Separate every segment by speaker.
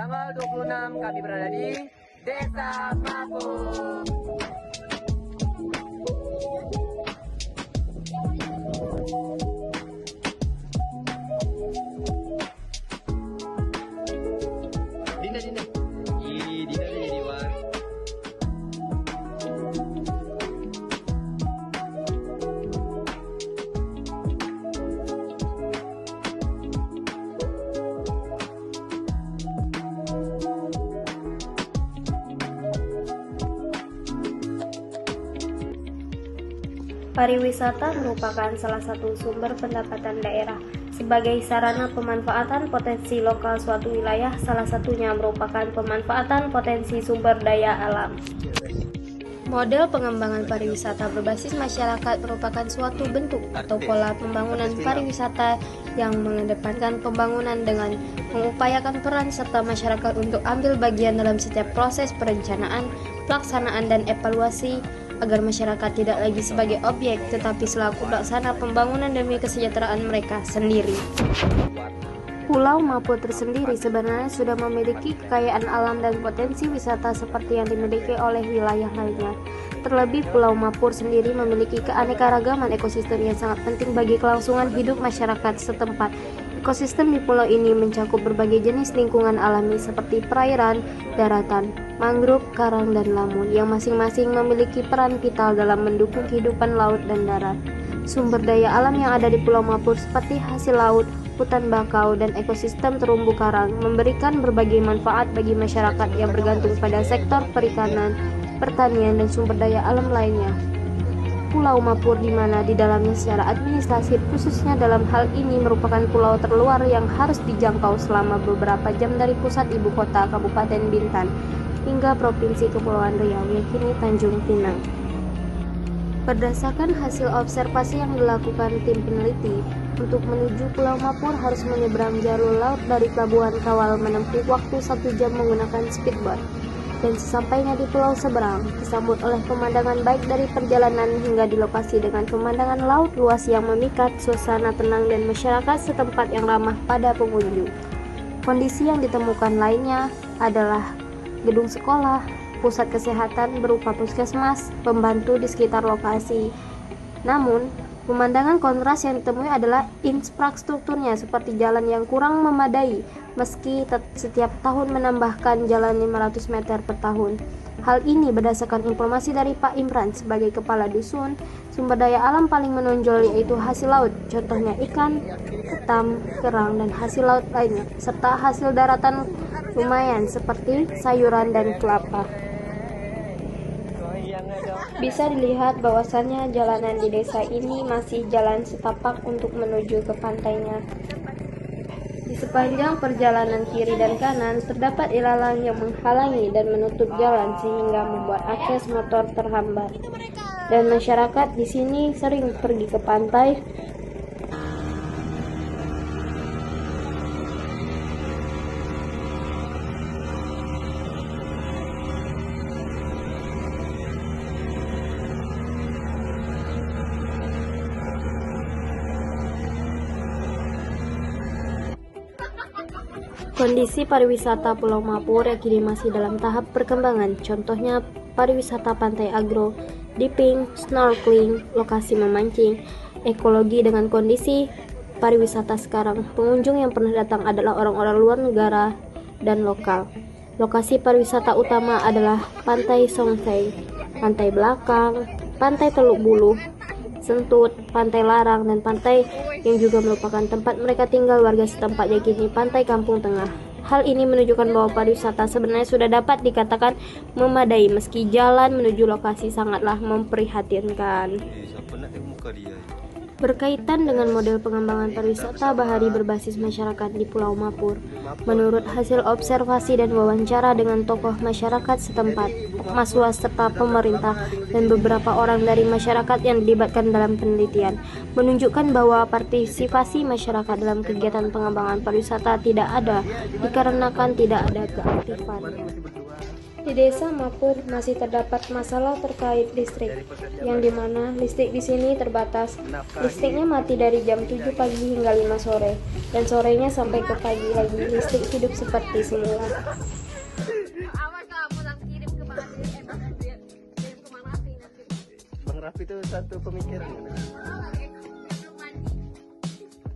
Speaker 1: tanggal 26 kami berada di Desa Mapur. Dinda. Dinda jadi war.
Speaker 2: Pariwisata merupakan salah satu sumber pendapatan daerah. Sebagai sarana pemanfaatan potensi lokal suatu wilayah, salah satunya merupakan pemanfaatan potensi sumber daya alam. Model pengembangan pariwisata berbasis masyarakat merupakan suatu bentuk atau pola pembangunan pariwisata yang mengedepankan pembangunan dengan mengupayakan peran serta masyarakat untuk ambil bagian dalam setiap proses perencanaan, pelaksanaan, dan evaluasi agar masyarakat tidak lagi sebagai objek tetapi selaku pelaksana pembangunan demi kesejahteraan mereka sendiri. Pulau Mapur tersendiri sebenarnya sudah memiliki kekayaan alam dan potensi wisata seperti yang dimiliki oleh wilayah lainnya. Terlebih Pulau Mapur sendiri memiliki keanekaragaman ekosistem yang sangat penting bagi kelangsungan hidup masyarakat setempat. Ekosistem di pulau ini mencakup berbagai jenis lingkungan alami seperti perairan, daratan, mangrove, karang, dan lamun yang masing-masing memiliki peran vital dalam mendukung kehidupan laut dan darat. Sumber daya alam yang ada di Pulau Mapur seperti hasil laut, hutan bakau, dan ekosistem terumbu karang memberikan berbagai manfaat bagi masyarakat yang bergantung pada sektor perikanan, pertanian, dan sumber daya alam lainnya. Pulau Mapur di mana di dalamnya secara administratif khususnya dalam hal ini merupakan pulau terluar yang harus dijangkau selama beberapa jam dari pusat ibu kota Kabupaten Bintan hingga Provinsi Kepulauan Riau yakni Tanjung Pinang. Berdasarkan hasil observasi yang dilakukan tim peneliti, untuk menuju Pulau Mapur harus menyeberang jalur laut dari Pelabuhan Kawal menempuh waktu 1 jam menggunakan speedboat. Dan sesampainya di pulau seberang, disambut oleh pemandangan baik dari perjalanan hingga di lokasi dengan pemandangan laut luas yang memikat, suasana tenang, dan masyarakat setempat yang ramah pada pengunjung. Kondisi yang ditemukan lainnya adalah gedung sekolah, pusat kesehatan berupa puskesmas, pembantu di sekitar lokasi. Namun, pemandangan kontras yang ditemui adalah infrastrukturnya seperti jalan yang kurang memadai, meski setiap tahun menambahkan jalan 500 meter per tahun. Hal ini berdasarkan informasi dari Pak Imran sebagai Kepala Dusun. Sumber daya alam paling menonjol yaitu hasil laut, contohnya ikan, ketam, kerang, dan hasil laut lainnya, serta hasil daratan lumayan seperti sayuran dan kelapa. Bisa dilihat bahwasannya jalanan di desa ini masih jalan setapak untuk menuju ke pantainya. Di sepanjang perjalanan kiri dan kanan terdapat ilalang yang menghalangi dan menutup jalan sehingga membuat akses motor terhambat. Dan masyarakat di sini sering pergi ke pantai Kondisi pariwisata Pulau Mapur yang kini masih dalam tahap perkembangan, contohnya pariwisata pantai agro, dipping, snorkeling, lokasi memancing, ekologi dengan kondisi pariwisata sekarang. Pengunjung yang pernah datang adalah orang-orang luar negara dan lokal. Lokasi pariwisata utama adalah Pantai Songthae, Pantai Belakang, Pantai Teluk Bulu, Sentut, Pantai Larang, dan pantai yang juga merupakan tempat mereka tinggal warga setempat yakni Pantai Kampung Tengah. Hal ini menunjukkan bahwa pariwisata sebenarnya sudah dapat dikatakan memadai meski jalan menuju lokasi sangatlah memprihatinkan. Berkaitan dengan model pengembangan pariwisata bahari berbasis masyarakat di Pulau Mapur, menurut hasil observasi dan wawancara dengan tokoh masyarakat setempat, Maswa serta pemerintah dan beberapa orang dari masyarakat yang dilibatkan dalam penelitian, menunjukkan bahwa partisipasi masyarakat dalam kegiatan pengembangan pariwisata tidak ada dikarenakan tidak ada keaktifan. Di desa Mapur masih terdapat masalah terkait listrik, yang dimana listrik di sini terbatas. Listriknya mati dari jam 7 pagi hingga 5 sore, dan sorenya sampai ke pagi lagi listrik hidup seperti semula.
Speaker 3: Bang Raffi itu satu pemikiran.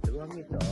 Speaker 3: Doang itu.